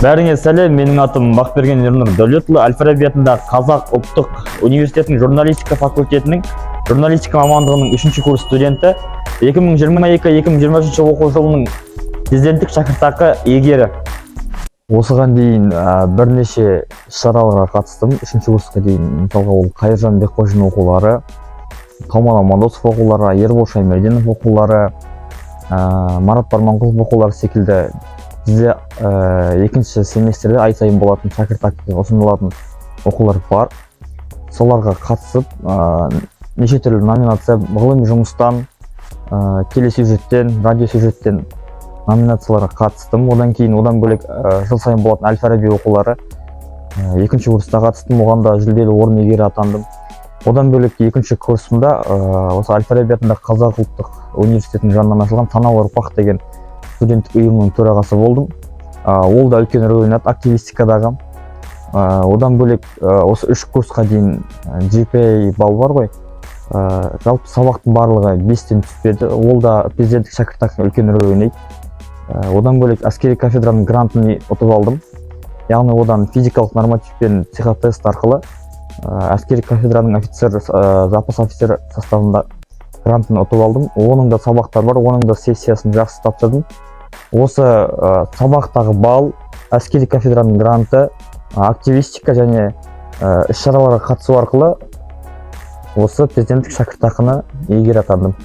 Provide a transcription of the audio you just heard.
Бәріңе сәлем, менің атым Бақберген Ернұр Дәулетұлы. Әл-Фараби атындағы Қазақ ұлттық университетінің журналистика факультетінің журналистика мамандығының 3-ші курс студенті, 2022-2023 оқу жылының президенттік шәкіртақы иегері. Осыған дейін бірнеше шараларға қатыстым. 3-ші курсқа дейін, мысалға ол Қайыржан Бекқожин оқулары, Тауман Амандосов оқулары, Ербол Шаймерденов оқулары, Марат Барманқұлов оқулары секілді бізде екінші семестрде ай сайын болатын шәкіртақы ұсынылатын оқулар бар. Соларға қатысып, неше түрлі номинация, ғылыми жұмыстан, телесюжеттен, радиосюжеттен номинацияларға қатыстым. Одан кейін, одан бөлек жыл сайын болатын Әл-Фараби оқулары екінші курста қатыстым, оған да жүлделі орын иегері атандым. Одан бөлек екінші курсымда осы Әл-Фараби атындағы Қазақ ұлттық университетінің жанынан ашылған Саналы ұрпақ деген студенттік ұйымның төрағасы болдым. Ол да үлкен рөл ойнады активистикадағы. Одан бөлек осы 3 курсқа дейін GPA балл бар ғой. Жалпы сабақтың барлығы 5-тен түспеді. Ол да президенттік шәкіртақы үлкен рөл ойнайды. Одан бөлек әскери кафедраның грантын ұтып алдым. Яғни одан физикалық норматив пен психотест арқылы әскери кафедраның офицер, запас офицер составында грантын ұтып алдым. Оның да сабақтар бар, оның да сессиясын жақсы тапсырдым. Осы сабақтағы балл, әскери кафедраның гранты, активистика және іс-шараларға қатысу арқылы осы президенттік шәкіртақыны иегері атандым.